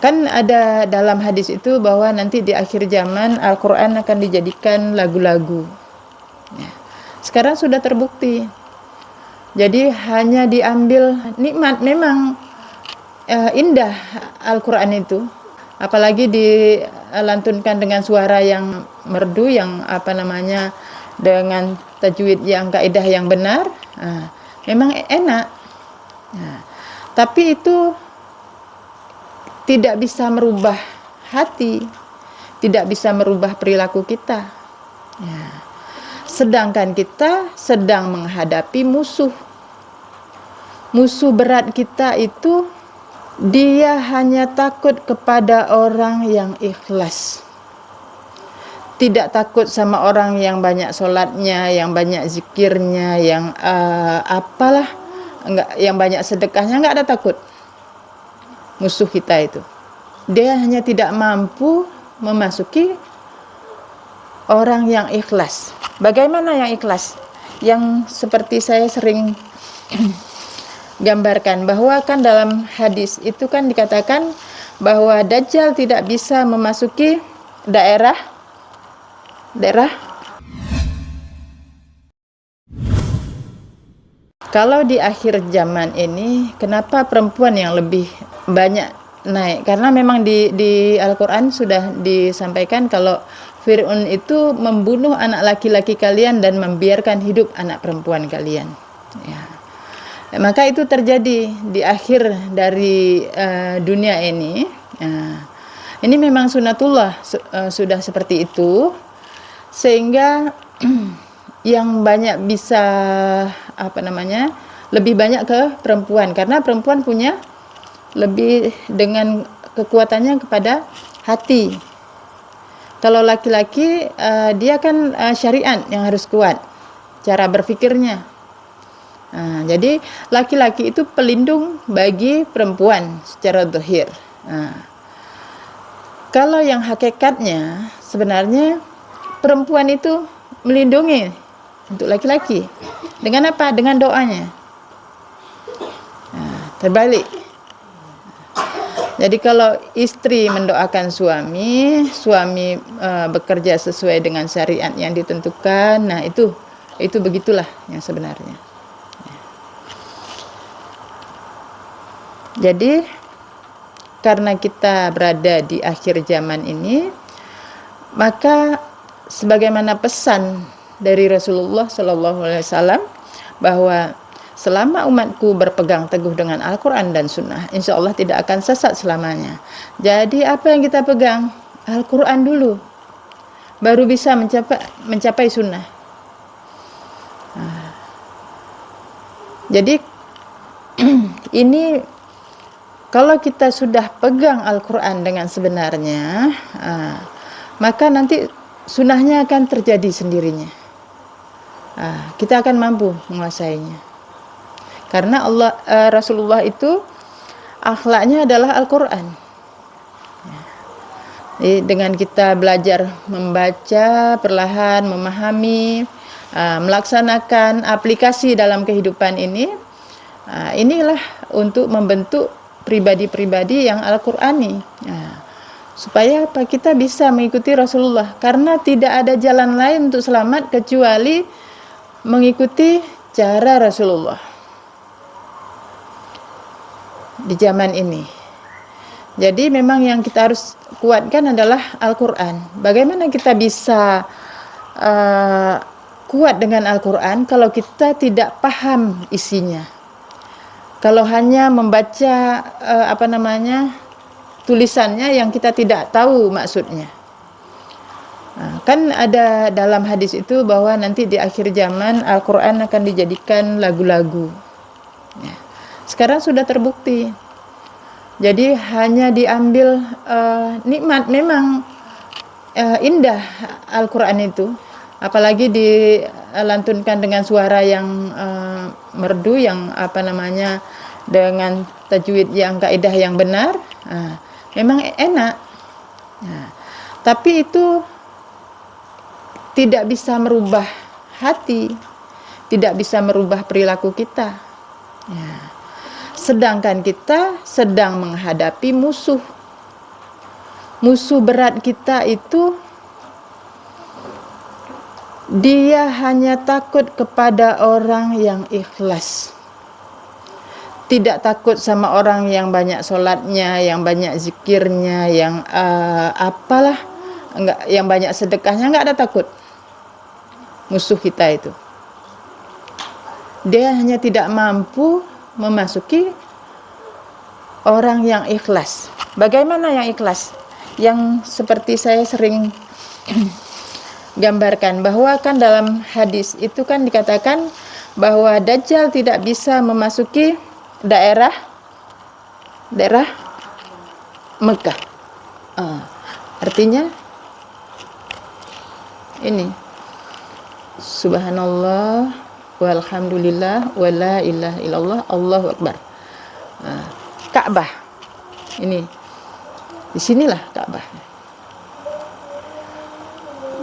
Kan ada dalam hadis itu bahwa nanti di akhir zaman Al-Quran akan dijadikan lagu-lagu. Ya. Sekarang sudah terbukti. Jadi hanya diambil nikmat, memang indah Al-Quran itu. Apalagi dilantunkan dengan suara yang merdu, yang dengan tajwid yang kaidah yang benar. Memang enak. Tapi itu tidak bisa merubah hati, tidak bisa merubah perilaku kita. Sedangkan kita sedang menghadapi musuh. Musuh berat kita itu, dia hanya takut kepada orang yang ikhlas. Tidak takut sama orang yang banyak sholatnya, yang banyak zikirnya, yang yang banyak sedekahnya, enggak ada takut. Musuh kita itu, dia hanya tidak mampu memasuki orang yang ikhlas. Bagaimana yang ikhlas? Yang seperti saya sering gambarkan, bahwa kan dalam hadis itu kan dikatakan bahwa Dajjal tidak bisa memasuki daerah kalau di akhir zaman ini. Kenapa perempuan yang lebih banyak naik? Karena memang di Al-Quran sudah disampaikan kalau Fir'aun itu membunuh anak laki-laki kalian dan membiarkan hidup anak perempuan kalian. Maka itu terjadi di akhir dari dunia ini. Ini memang sunatullah, sudah seperti itu, sehingga yang banyak bisa lebih banyak ke perempuan, karena perempuan punya lebih dengan kekuatannya kepada hati. Kalau laki-laki dia kan syariat yang harus kuat cara berpikirnya. Jadi laki-laki itu pelindung bagi perempuan secara zahir. Kalau yang hakikatnya sebenarnya perempuan itu melindungi untuk laki-laki. Dengan apa? Dengan doanya. Terbalik. Jadi kalau istri mendoakan suami bekerja sesuai dengan syariat yang ditentukan, nah itu begitulah yang sebenarnya. Jadi karena kita berada di akhir zaman ini, maka sebagaimana pesan dari Rasulullah SAW bahwa selama umatku berpegang teguh dengan Al-Quran dan Sunnah, insya Allah tidak akan sesat selamanya. Jadi apa yang kita pegang? Al-Quran dulu, baru bisa mencapai Sunnah. Jadi ini kalau kita sudah pegang Al-Quran dengan sebenarnya, maka nanti sunnahnya akan terjadi sendirinya. Kita akan mampu menguasainya. Karena Rasulullah itu akhlaknya adalah Al-Quran. Dengan kita belajar membaca, perlahan memahami, melaksanakan aplikasi dalam kehidupan ini, inilah untuk membentuk pribadi-pribadi yang Al-Qurani. Supaya kita bisa mengikuti Rasulullah, karena tidak ada jalan lain untuk selamat kecuali mengikuti cara Rasulullah di zaman ini. Jadi memang yang kita harus kuatkan adalah Al-Quran. Bagaimana kita bisa kuat dengan Al-Quran kalau kita tidak paham isinya? Kalau hanya membaca tulisannya yang kita tidak tahu maksudnya. Kan ada dalam hadis itu bahwa nanti di akhir zaman Al-Quran akan dijadikan lagu-lagu. Sekarang sudah terbukti. Jadi hanya diambil nikmat, memang indah Al-Quran itu. Apalagi dilantunkan dengan suara yang merdu, yang dengan tajwid yang kaidah yang benar. Memang enak. Tapi itu tidak bisa merubah hati, tidak bisa merubah perilaku kita. Sedangkan kita sedang menghadapi musuh. musuh berat kita itu dia hanya takut kepada orang yang ikhlas. Tidak takut sama orang yang banyak sholatnya, yang banyak zikirnya, yang apalah, enggak, yang banyak sedekahnya, enggak ada takut. Musuh kita itu. Dia hanya tidak mampu memasuki orang yang ikhlas. Bagaimana yang ikhlas? Yang seperti saya sering gambarkan, bahwa kan dalam hadis itu kan dikatakan bahwa Dajjal tidak bisa memasuki daerah Mekah. Artinya ini, subhanallah walhamdulillah wala ilaha illallah Allahu akbar. Ka'bah ini, disinilah Ka'bah.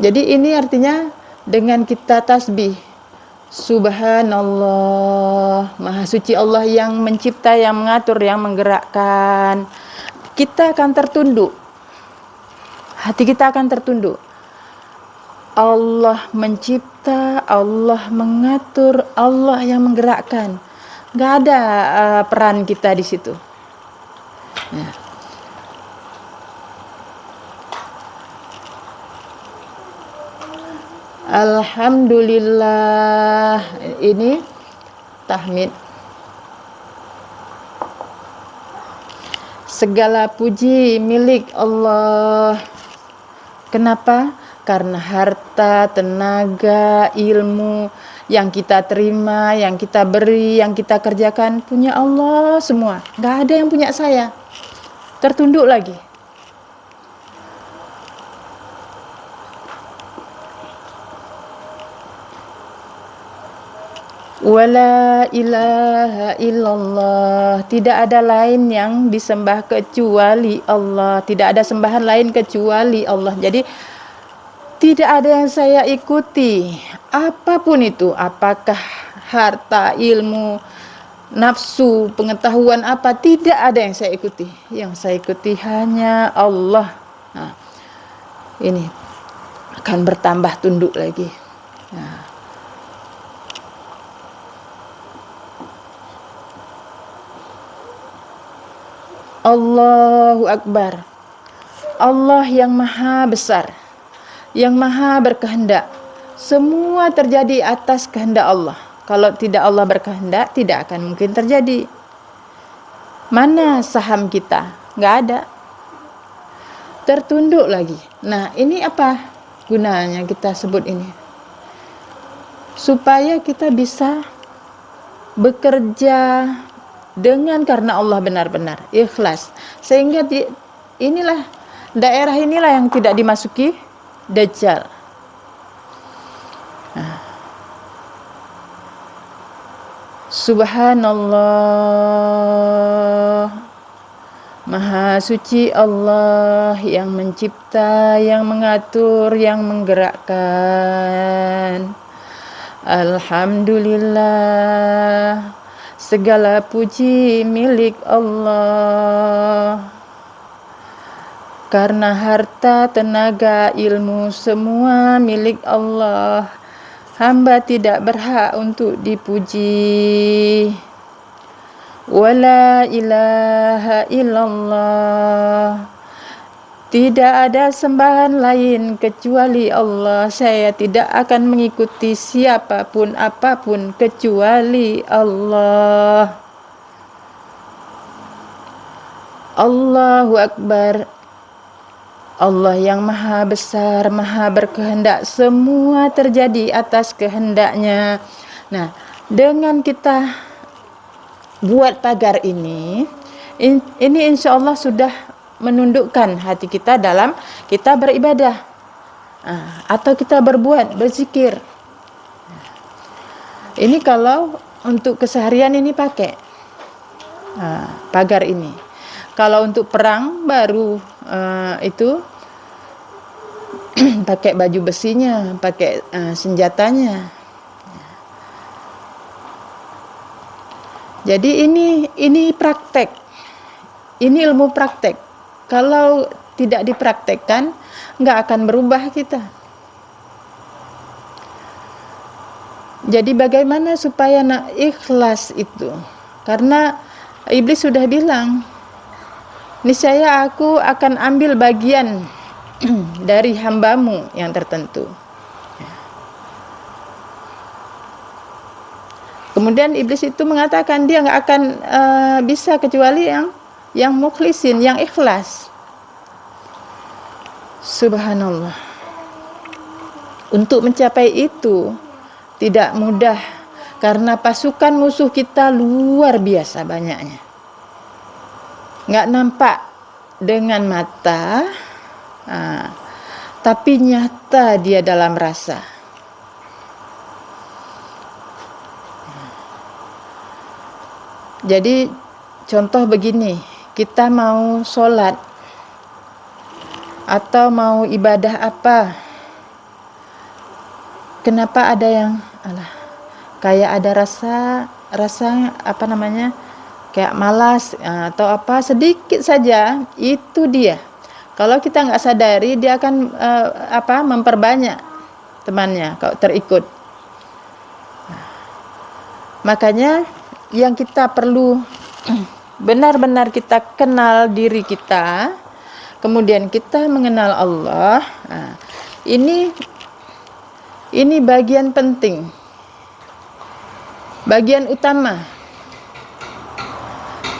Jadi ini artinya dengan kita tasbih, subhanallah, maha suci Allah yang mencipta, yang mengatur, yang menggerakkan, kita akan tertunduk. Hati kita akan tertunduk. Allah mencipta, Allah mengatur, Allah yang menggerakkan. Gak ada peran kita di situ. Ya. Alhamdulillah, ini tahmid. Segala puji milik Allah. Kenapa? Karena harta, tenaga, ilmu yang kita terima, yang kita beri, yang kita kerjakan punya Allah semua. Gak ada yang punya saya. Tertunduk lagi. Wala ilaha illallah, tidak ada lain yang disembah kecuali Allah, tidak ada sembahan lain kecuali Allah. Jadi tidak ada yang saya ikuti, apapun itu, apakah harta, ilmu, nafsu, pengetahuan apa, tidak ada yang saya ikuti. Yang saya ikuti hanya Allah. Nah, ini akan bertambah tunduk lagi. Nah, Allahu Akbar. Allah yang maha besar, yang maha berkehendak. Semua terjadi atas kehendak Allah. Kalau tidak Allah berkehendak, tidak akan mungkin terjadi. Mana saham kita? Nggak ada. Tertunduk lagi. Nah, ini apa gunanya kita sebut ini? Supaya kita bisa bekerja dengan karena Allah benar-benar ikhlas, sehingga inilah daerah inilah yang tidak dimasuki Dajjal. Subhanallah, maha suci Allah yang mencipta, yang mengatur, yang menggerakkan. Alhamdulillah, segala puji milik Allah. Karena harta, tenaga, ilmu semua milik Allah. Hamba tidak berhak untuk dipuji. Wala ilaha illallah, tidak ada sembahan lain kecuali Allah. Saya tidak akan mengikuti siapapun apapun kecuali Allah. Allahu Akbar. Allah yang maha besar, maha berkehendak, semua terjadi atas kehendaknya. Nah, dengan kita buat pagar ini insya Allah sudah menundukkan hati kita dalam kita beribadah atau kita berbuat, berzikir. Ini kalau untuk keseharian ini pakai pagar ini. Kalau untuk perang baru itu pakai baju besinya, pakai senjatanya. Jadi ini praktek. Ini ilmu praktek. Kalau tidak dipraktekkan, nggak akan berubah kita. Jadi bagaimana supaya ikhlas itu? Karena iblis sudah bilang, niscaya aku akan ambil bagian dari hambamu yang tertentu. Kemudian iblis itu mengatakan dia nggak akan bisa kecuali yang mukhlisin, yang ikhlas. Subhanallah. Untuk mencapai itu tidak mudah karena pasukan musuh kita luar biasa banyaknya. Nggak nampak dengan mata, tapi nyata dia dalam rasa. Jadi contoh begini, kita mau sholat atau mau ibadah apa, kenapa ada yang kayak ada rasa apa namanya, kayak malas atau apa sedikit saja, itu dia. Kalau kita nggak sadari, dia akan memperbanyak temannya kalau terikut. Makanya yang kita perlu benar-benar kita kenal diri kita, kemudian kita mengenal Allah. Ini bagian penting, bagian utama.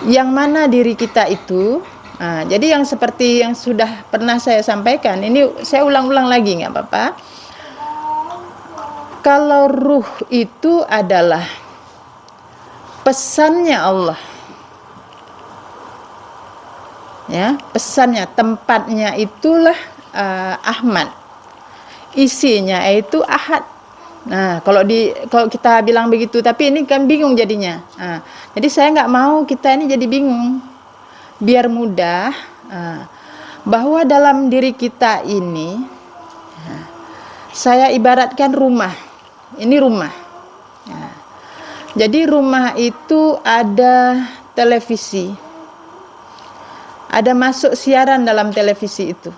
Yang mana diri kita itu, jadi yang seperti yang sudah pernah saya sampaikan, ini saya ulang-ulang lagi, nggak apa-apa. Kalau ruh itu adalah pesannya Allah, ya, pesannya, tempatnya itulah Ahmad, isinya itu Ahad. Nah, kalau kita bilang begitu, tapi ini kan bingung jadinya. Jadi saya nggak mau kita ini jadi bingung, biar mudah, bahwa dalam diri kita ini, saya ibaratkan rumah. Ini rumah. Jadi rumah itu ada televisi, ada masuk siaran dalam televisi itu.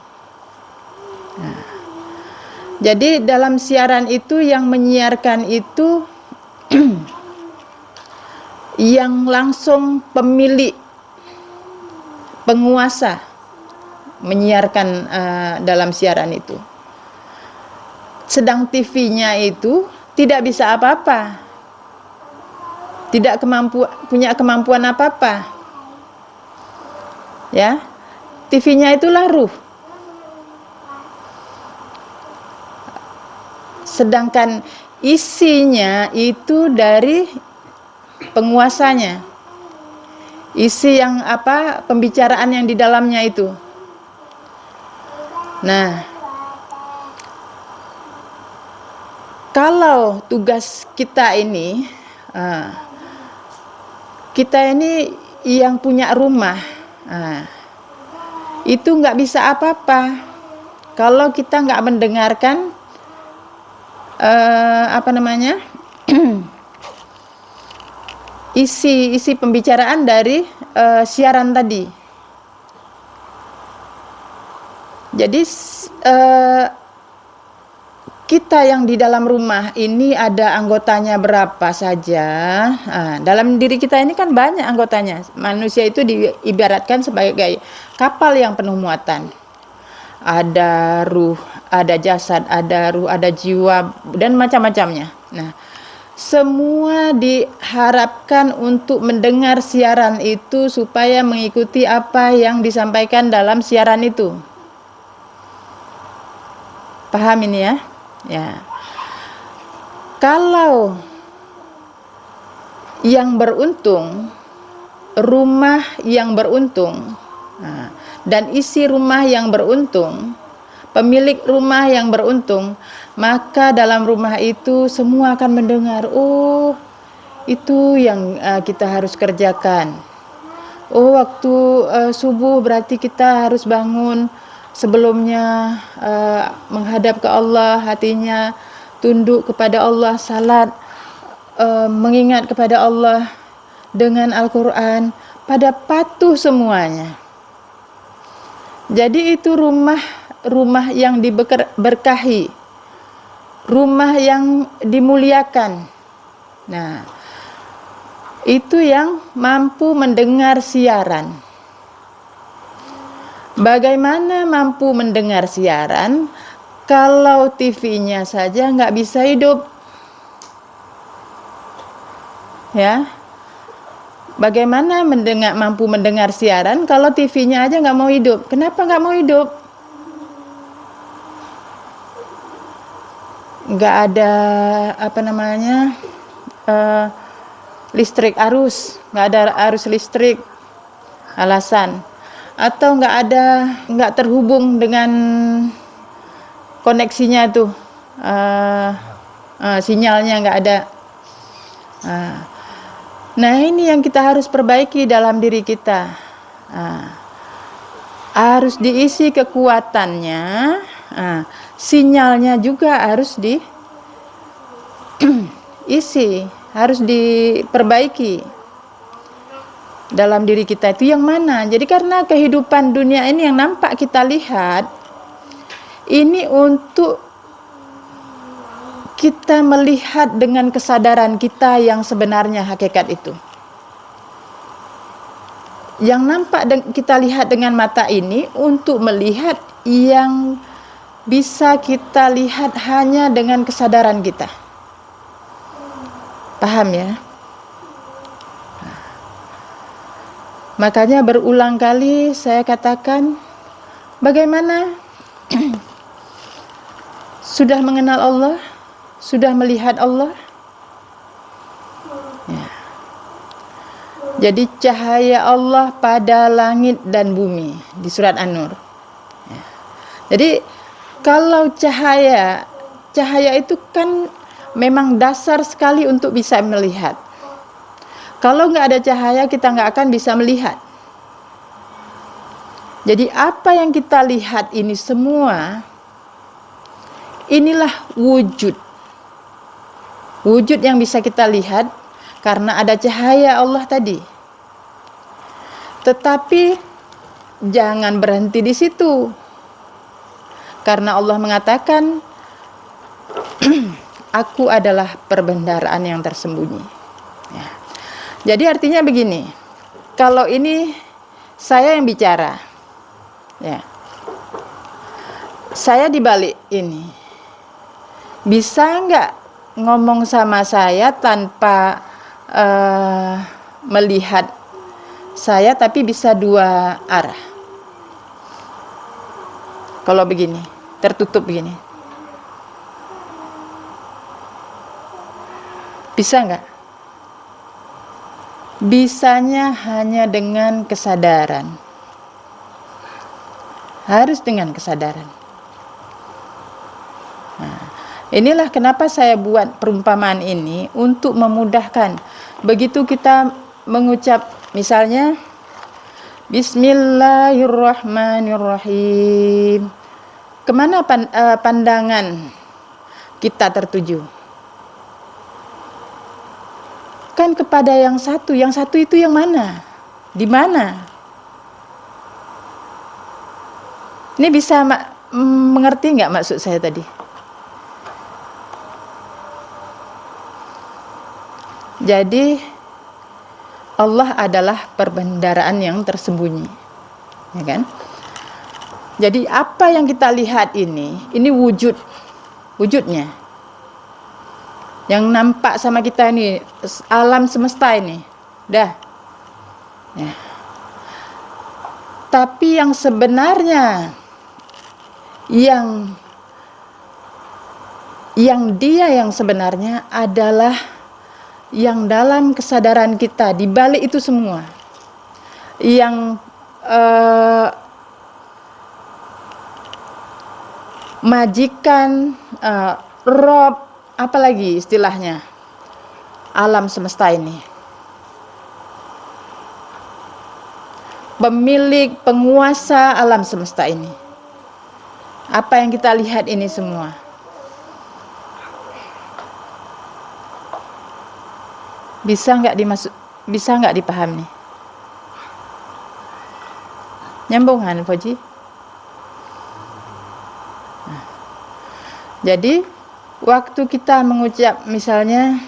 Jadi dalam siaran itu yang menyiarkan itu yang langsung pemilik, penguasa menyiarkan dalam siaran itu. Sedang TV-nya itu tidak bisa apa-apa, tidak punya kemampuan apa-apa, ya. TV-nya itulah ruh. Sedangkan isinya itu dari penguasanya, isi yang pembicaraan yang di dalamnya itu. Nah, kalau tugas kita ini, kita ini yang punya rumah, itu nggak bisa apa-apa kalau kita nggak mendengarkan isi pembicaraan dari siaran tadi. Jadi kita yang di dalam rumah ini ada anggotanya berapa saja. Dalam diri kita ini kan banyak anggotanya. Manusia itu diibaratkan sebagai kapal yang penuh muatan. Ada ruh, ada jasad, ada ruh, ada jiwa, dan macam-macamnya. Nah, semua diharapkan untuk mendengar siaran itu supaya mengikuti apa yang disampaikan dalam siaran itu. Paham ini ya? Ya. Kalau yang beruntung, rumah yang beruntung, dan isi rumah yang beruntung, pemilik rumah yang beruntung, maka dalam rumah itu semua akan mendengar, oh itu yang kita harus kerjakan. Oh, waktu subuh berarti kita harus bangun sebelumnya, menghadap ke Allah, hatinya tunduk kepada Allah, salat, mengingat kepada Allah dengan Al-Quran, pada patuh semuanya. Jadi itu rumah yang diberkahi, rumah yang dimuliakan. Nah, itu yang mampu mendengar siaran. Bagaimana mampu mendengar siaran kalau TV-nya saja nggak bisa hidup? Ya, bagaimana mampu mendengar siaran kalau TV-nya aja nggak mau hidup? Kenapa nggak mau hidup? Nggak ada listrik nggak ada arus listrik, alasan. Atau nggak terhubung dengan koneksinya tuh, sinyalnya nggak ada. Nah, ini yang kita harus perbaiki dalam diri kita. Harus diisi kekuatannya, sinyalnya juga harus diisi, harus diperbaiki dalam diri kita. Itu yang mana? Jadi karena kehidupan dunia ini yang nampak kita lihat, ini untuk kita melihat dengan kesadaran kita yang sebenarnya hakikat itu. Yang nampak kita lihat dengan mata ini untuk melihat yang bisa kita lihat hanya dengan kesadaran kita. Paham ya? Makanya berulang kali saya katakan, bagaimana sudah mengenal Allah, sudah melihat Allah. Ya. Jadi cahaya Allah pada langit dan bumi di surat An-Nur. Ya. Jadi kalau cahaya itu kan memang dasar sekali untuk bisa melihat. Kalau nggak ada cahaya, kita nggak akan bisa melihat. Jadi apa yang kita lihat ini semua, inilah wujud. Wujud yang bisa kita lihat karena ada cahaya Allah tadi. Tetapi jangan berhenti di situ. Karena Allah mengatakan, aku adalah perbendaharaan yang tersembunyi. Ya. Jadi artinya begini, kalau ini saya yang bicara, ya, saya dibalik ini, bisa nggak ngomong sama saya tanpa melihat saya, tapi bisa dua arah? Kalau begini, tertutup begini, bisa nggak? Bisanya hanya dengan kesadaran. Harus dengan kesadaran. Nah, inilah kenapa saya buat perumpamaan ini, untuk memudahkan. Begitu kita mengucap misalnya Bismillahirrahmanirrahim, kemana pandangan kita tertuju? Kan kepada yang satu itu yang mana? Di mana? Ini bisa mengerti nggak maksud saya tadi? Jadi Allah adalah perbendaharaan yang tersembunyi, ya kan? Jadi apa yang kita lihat ini wujudnya. Yang nampak sama kita ini, alam semesta ini, dah. Ya. Tapi yang sebenarnya, yang dia yang sebenarnya adalah yang dalam kesadaran kita, di balik itu semua, yang majikan, Rob, apalagi istilahnya, alam semesta ini, pemilik, penguasa alam semesta ini. Apa yang kita lihat ini semua, bisa nggak dipahami? Nyambungan, Fauji? Jadi waktu kita mengucap, misalnya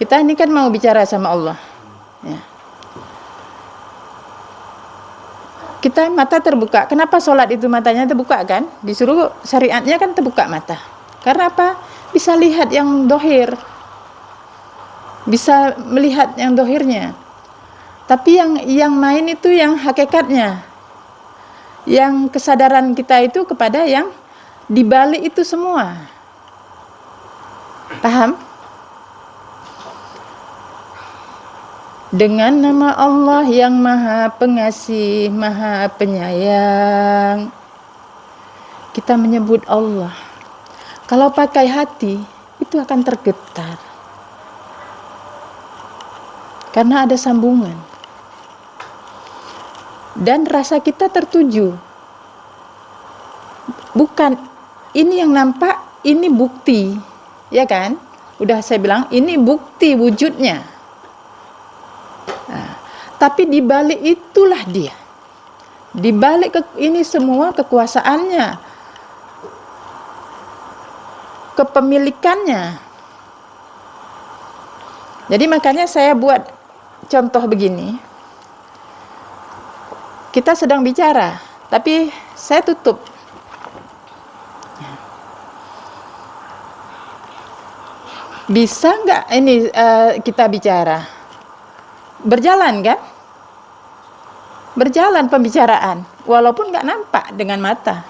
kita ini kan mau bicara sama Allah, ya. Kita mata terbuka. Kenapa sholat itu matanya terbuka kan? Disuruh syariatnya kan terbuka mata. Karena apa? Bisa lihat yang dohir, bisa melihat yang dohirnya. Tapi yang main itu yang hakikatnya, yang kesadaran kita itu kepada yang dibalik itu semua. Paham? Dengan nama Allah yang Maha Pengasih, Maha Penyayang, kita menyebut Allah. Kalau pakai hati, itu akan tergetar. Karena ada sambungan. Dan rasa kita tertuju. Bukan, ini yang nampak, ini bukti. Ya kan? Udah saya bilang, ini bukti wujudnya. Tapi di balik itulah dia. Di balik ini semua kekuasaannya, kepemilikannya. Jadi makanya saya buat contoh begini. Kita sedang bicara, tapi saya tutup. Bisa nggak ini kita bicara? Berjalan kan? Berjalan pembicaraan, walaupun nggak nampak dengan mata.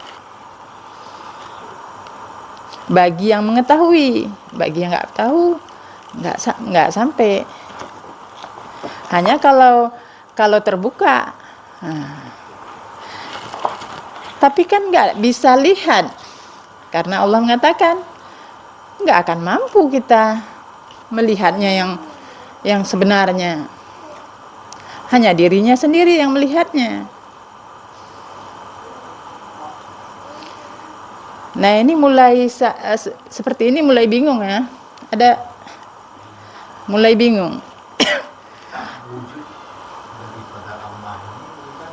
Bagi yang mengetahui, bagi yang nggak tahu, nggak sampai. Hanya kalau terbuka. Tapi kan nggak bisa lihat, karena Allah mengatakan nggak akan mampu kita melihatnya yang sebenarnya. Hanya dirinya sendiri yang melihatnya. Nah ini mulai seperti ini mulai bingung ya. Mulai bingung. Wujud daripada Allah ini kan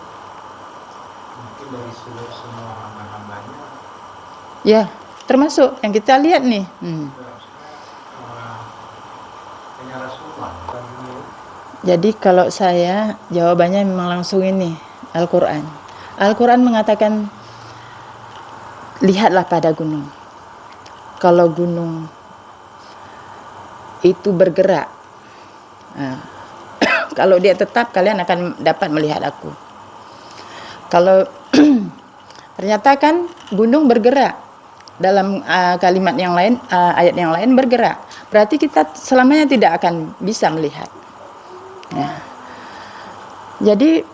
mungkin dari seluruh semua hamba-hambanya. Ya, termasuk yang kita lihat nih. Hanya Rasulullah. Jadi kalau saya jawabannya memang langsung ini, Al-Quran. Al-Quran mengatakan, lihatlah pada gunung. Kalau gunung itu bergerak, kalau dia tetap, kalian akan dapat melihat aku. Kalau ternyata kan gunung bergerak, dalam kalimat yang lain, ayat yang lain bergerak, berarti kita selamanya tidak akan bisa melihat. Ya. Jadi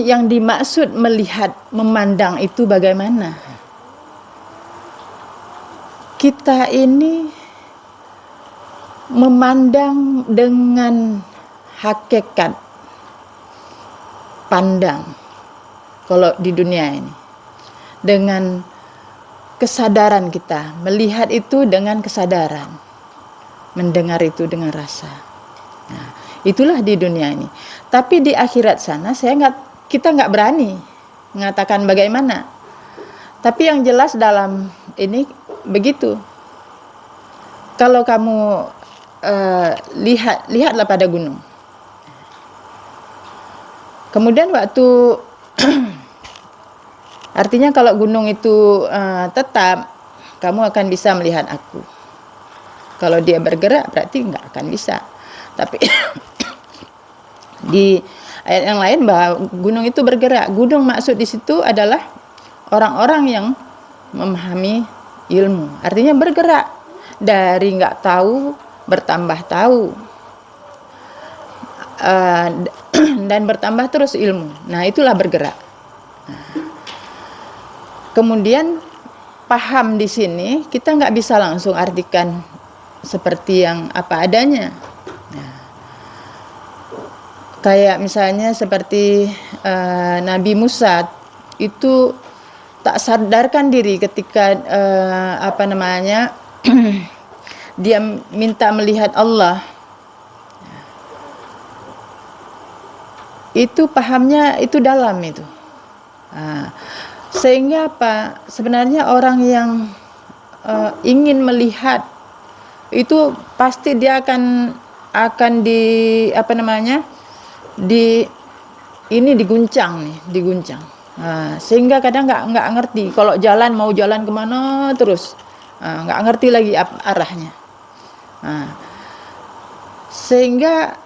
yang dimaksud melihat, memandang itu bagaimana? Kita ini memandang dengan hakikat pandang. Kalau di dunia ini, dengan kesadaran kita, melihat itu dengan kesadaran, mendengar itu dengan rasa. Nah, itulah di dunia ini. Tapi di akhirat sana kita nggak berani mengatakan bagaimana. Tapi yang jelas dalam ini begitu. Kalau kamu lihatlah pada gunung. Kemudian waktu artinya kalau gunung itu tetap, kamu akan bisa melihat aku. Kalau dia bergerak berarti nggak akan bisa. Tapi di ayat yang lain bahwa gunung itu bergerak. Gunung maksud di situ adalah orang-orang yang memahami ilmu. Artinya bergerak dari nggak tahu bertambah tahu, dan bertambah terus ilmu. Nah itulah bergerak. Kemudian paham di sini kita nggak bisa langsung artikan seperti yang apa adanya. Kayak misalnya seperti Nabi Musa itu tak sadarkan diri ketika dia minta melihat Allah. Itu pahamnya itu dalam itu. Sehingga apa? Sebenarnya orang yang ingin melihat, itu pasti dia akan di apa namanya, diguncang. Sehingga kadang nggak ngerti kalau mau jalan kemana terus, nggak ngerti lagi arahnya. Sehingga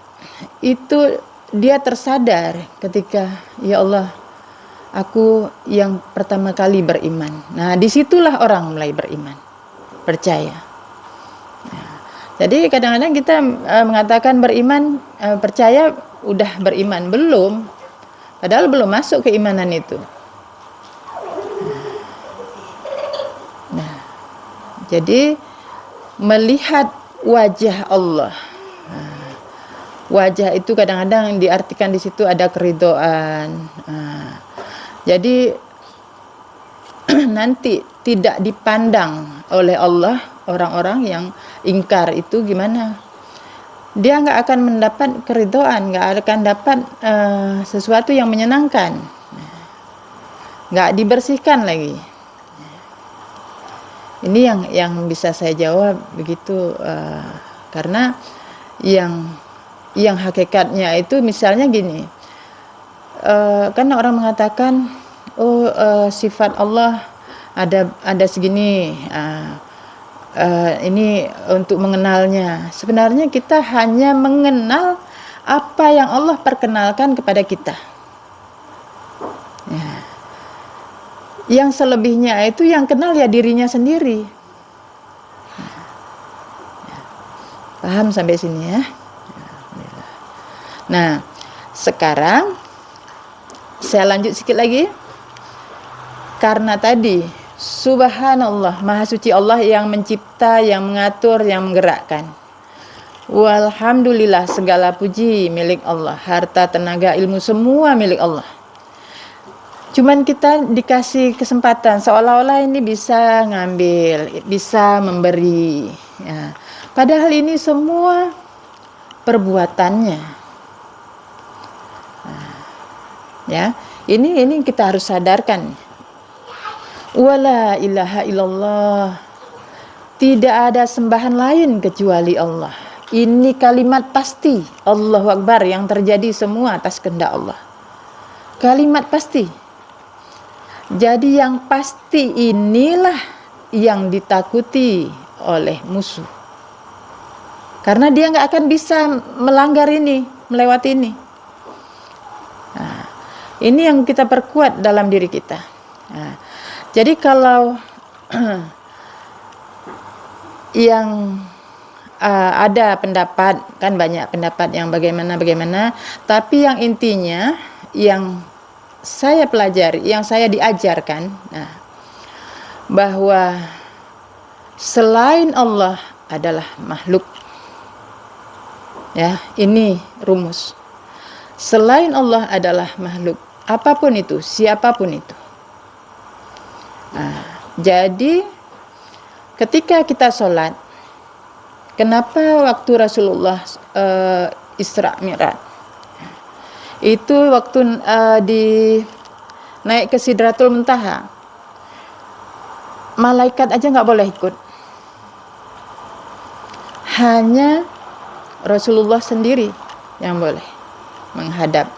itu dia tersadar ketika, ya Allah, aku yang pertama kali beriman. Nah, disitulah orang mulai beriman, percaya. Jadi kadang-kadang kita mengatakan beriman, percaya udah beriman, belum. Padahal belum masuk keimanan itu. Nah, jadi melihat wajah Allah. Wajah itu kadang-kadang diartikan di situ ada keridhaan. Jadi nanti tidak dipandang oleh Allah orang-orang yang ingkar itu gimana? Dia nggak akan mendapat keridhaan, nggak akan dapat sesuatu yang menyenangkan, nggak dibersihkan lagi. Ini yang bisa saya jawab begitu, karena yang hakikatnya itu misalnya gini, kan orang mengatakan sifat Allah ada segini, ini untuk mengenalnya. Sebenarnya kita hanya mengenal apa yang Allah perkenalkan kepada kita. Ya. Yang selebihnya itu yang kenal ya dirinya sendiri. Paham sampai sini ya? Nah, sekarang saya lanjut sedikit lagi. Karena tadi Subhanallah, Maha Suci Allah yang mencipta, yang mengatur, yang menggerakkan. Walhamdulillah, segala puji milik Allah. Harta, tenaga, ilmu semua milik Allah. Cuman kita dikasih kesempatan seolah-olah ini bisa ngambil, bisa memberi. Ya. Padahal ini semua perbuatannya. Ya, ini kita harus sadarkan. Wala ilaha illallah, tidak ada sembahan lain kecuali Allah. Ini kalimat pasti, Allahu Akbar, yang terjadi semua atas kehendak Allah. Kalimat pasti. Jadi yang pasti inilah yang ditakuti oleh musuh, karena dia nggak akan bisa melanggar ini, melewati ini. Nah, ini yang kita perkuat dalam diri kita. Nah, jadi kalau yang ada pendapat, kan banyak pendapat yang bagaimana, tapi yang intinya yang saya pelajari, yang saya diajarkan, bahwa selain Allah adalah makhluk. Ya, ini rumus. Selain Allah adalah makhluk, apapun itu, siapapun itu. Jadi ketika kita sholat, kenapa waktu Rasulullah Isra Mi'raj itu waktu naik ke Sidratul Muntaha, malaikat aja nggak boleh ikut, hanya Rasulullah sendiri yang boleh menghadap.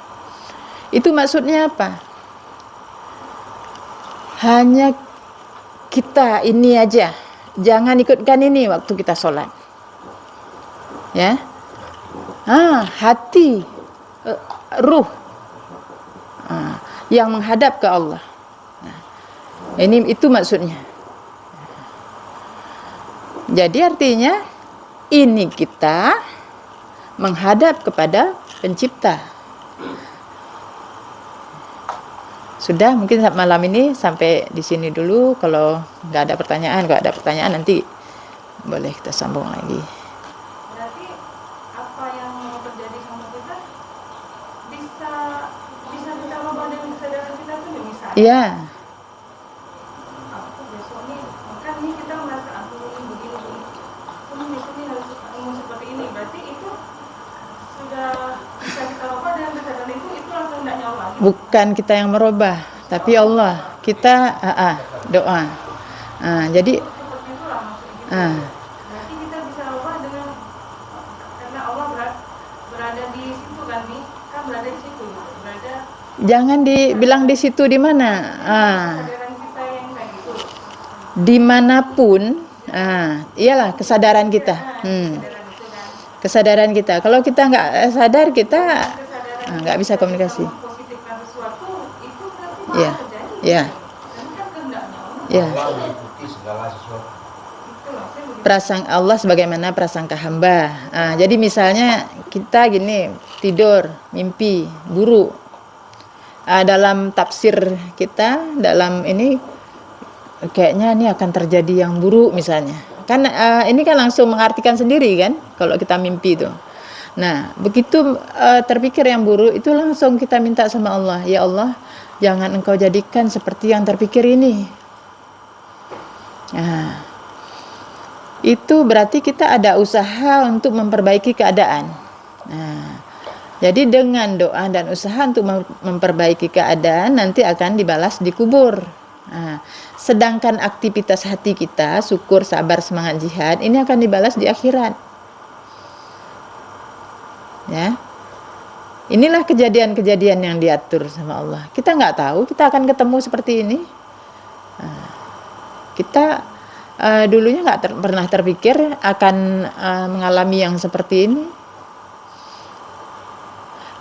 Itu maksudnya apa? Hanya kita ini aja, jangan ikutkan ini waktu kita sholat. Ya, hati, ruh, yang menghadap ke Allah. Itu maksudnya. Jadi artinya ini kita menghadap kepada Pencipta. Sudah, mungkin malam ini sampai di sini dulu. Kalau nggak ada pertanyaan, nanti boleh kita sambung lagi. Berarti apa yang terjadi sama kita bisa kita ubah dengan kesadaran kita tuh misalnya. Iya. Aku besok nih, kan ini kita merasa aku begini. Aku besok nih harus ngomong seperti ini. Berarti itu sudah bisa kita ubah dengan kesadaran itu langsung tidak nyawa lagi. Bukan kita yang merubah, tapi Allah. Kita doa. Jadi Seperti itulah Berarti kita bisa ubah dengan karena Allah berada di situ kan, Mi? Kan berada di situ, berada Jangan dibilang di situ di mana. kesadaran kita yang kayak gitu. Dimanapun, iyalah kesadaran kita. Kesadaran itu kan. Kesadaran kita. Kalau kita nggak sadar, kita Kesadaran nggak bisa komunikasi. mempositifkan sesuatu itu berarti Iya, terjadi. iya, Ini kan kehendaknya Allah. iya. Allah mengikuti segala sesuatu. Itu loh, saya begitu. Prasangka Allah sebagaimana prasangka hamba. Jadi misalnya kita gini tidur, mimpi, buruk. Dalam tafsir kita, dalam ini kayaknya ini akan terjadi yang buruk misalnya. Kan ini kan langsung mengartikan sendiri kan kalau kita mimpi itu. Nah, begitu terpikir yang buruk itu langsung kita minta sama Allah, ya Allah, jangan Engkau jadikan seperti yang terpikir ini. Nah, itu berarti kita ada usaha untuk memperbaiki keadaan. Nah, jadi dengan doa dan usaha untuk memperbaiki keadaan nanti akan dibalas di kubur. Nah, sedangkan aktivitas hati kita, syukur, sabar, semangat jihad, ini akan dibalas di akhirat. Ya, inilah kejadian-kejadian yang diatur sama Allah. Kita nggak tahu kita akan ketemu seperti ini. Nah, kita dulunya nggak pernah terpikir akan mengalami yang seperti ini.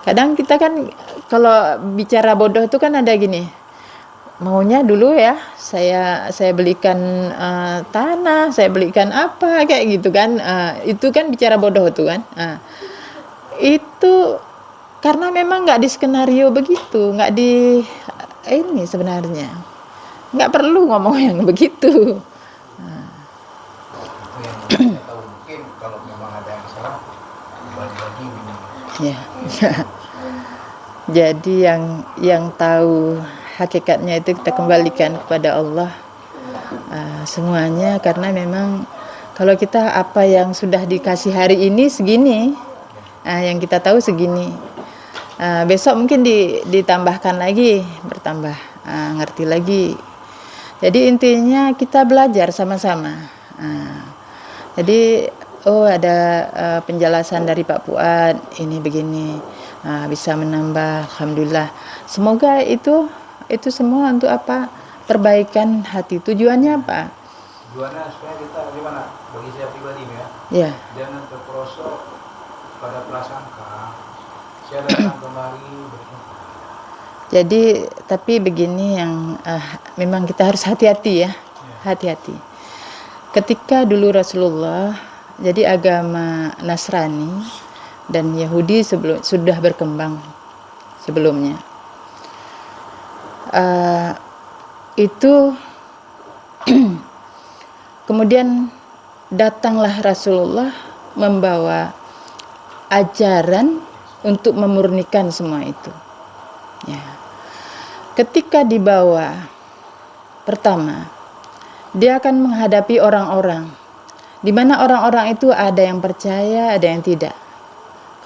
Kadang kita kan kalau bicara bodoh itu kan ada gini, maunya dulu ya saya belikan tanah, saya belikan apa kayak gitu kan, itu kan bicara bodoh tuh kan. Itu karena memang nggak di skenario begitu, nggak di ini sebenarnya nggak perlu ngomong yang begitu. Itu yang kita tahu, mungkin kalau memang ada yang salah bagi-bagi minimal. Ya. Jadi yang tahu hakikatnya itu kita kembalikan kepada Allah semuanya, karena memang kalau kita apa yang sudah dikasih hari ini segini, yang kita tahu segini, besok mungkin ditambahkan lagi, bertambah, ngerti lagi. Jadi intinya kita belajar sama-sama. Jadi ada penjelasan dari Pak Fuad, ini begini, bisa menambah, alhamdulillah. Semoga itu semua untuk apa? Perbaikan hati. Tujuannya apa? Tujuannya supaya kita gimana? Bagi saya pribadi ya, Ya, jangan terperosok pada prasangka. Saya datang kemari bersyukur. jadi tapi begini yang memang kita harus hati-hati ya, hati-hati. Ketika dulu Rasulullah, jadi agama Nasrani dan Yahudi sudah berkembang sebelumnya. Itu kemudian datanglah Rasulullah membawa ajaran untuk memurnikan semua itu. Ya. Ketika dibawa, pertama dia akan menghadapi orang-orang, di mana orang-orang itu ada yang percaya, ada yang tidak.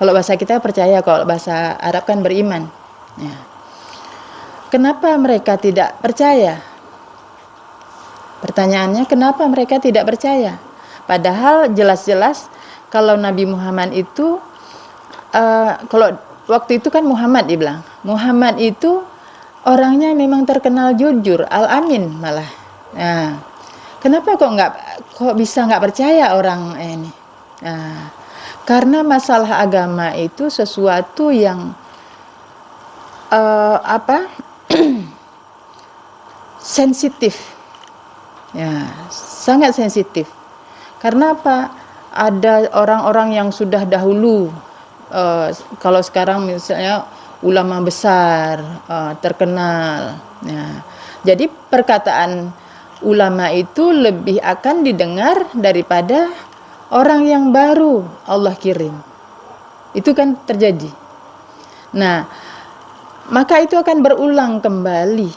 Kalau bahasa kita percaya, kalau bahasa Arab kan beriman. Ya. Kenapa mereka tidak percaya? Pertanyaannya, kenapa mereka tidak percaya? Padahal jelas-jelas kalau Nabi Muhammad itu, kalau waktu itu kan Muhammad dibilang, Muhammad itu orangnya memang terkenal jujur, al-amin malah. Nah, kenapa kok bisa nggak percaya orang ini? Nah, karena masalah agama itu sesuatu yang sensitif, ya, sangat sensitif. Karena apa? Ada orang-orang yang sudah dahulu, kalau sekarang misalnya ulama besar, terkenal. Ya. Jadi perkataan ulama itu lebih akan didengar daripada orang yang baru Allah kirim. Itu kan terjadi. Nah, maka itu akan berulang kembali.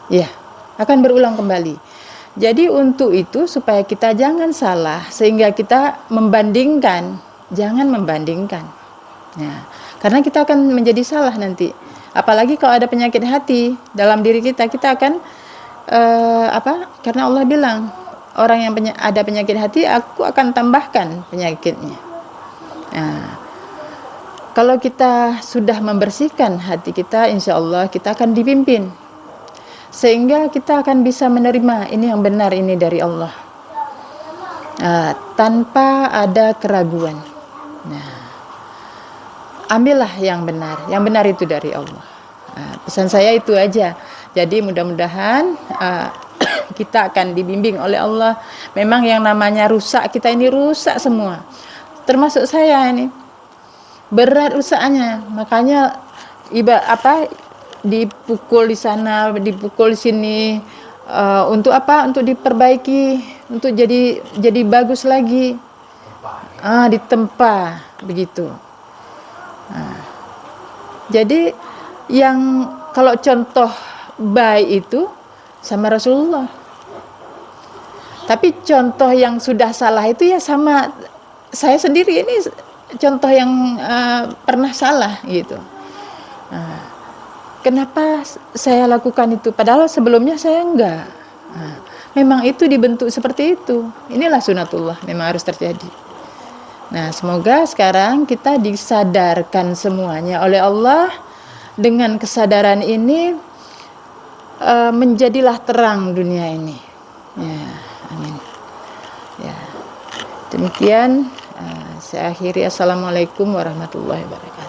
Ya, akan berulang kembali. Jadi untuk itu supaya kita jangan salah, sehingga kita membandingkan, jangan membandingkan. Ya, karena kita akan menjadi salah nanti. Apalagi kalau ada penyakit hati dalam diri kita, kita akan karena Allah bilang orang yang ada penyakit hati, aku akan tambahkan penyakitnya. Nah, kalau kita sudah membersihkan hati kita, insya Allah kita akan dipimpin. Sehingga kita akan bisa menerima ini yang benar, ini dari Allah. Tanpa ada keraguan. Nah, ambillah yang benar itu dari Allah. Pesan saya itu aja. Jadi mudah-mudahan kita akan dibimbing oleh Allah. Memang yang namanya rusak, kita ini rusak semua. Termasuk saya ini. Berat rusaknya. Makanya dipukul di sana, dipukul di sini. Untuk apa? Untuk diperbaiki, untuk jadi bagus lagi. Ditempa begitu. Jadi yang kalau contoh baik itu sama Rasulullah. Tapi contoh yang sudah salah itu ya sama saya sendiri, ini contoh yang pernah salah gitu. Kenapa saya lakukan itu? Padahal sebelumnya saya enggak. Memang itu dibentuk seperti itu. Inilah sunatullah, memang harus terjadi. Nah, semoga sekarang kita disadarkan semuanya oleh Allah. Dengan kesadaran ini menjadilah terang dunia ini. Ya, amin. Ya, demikian saya akhiri. Assalamualaikum warahmatullahi wabarakatuh.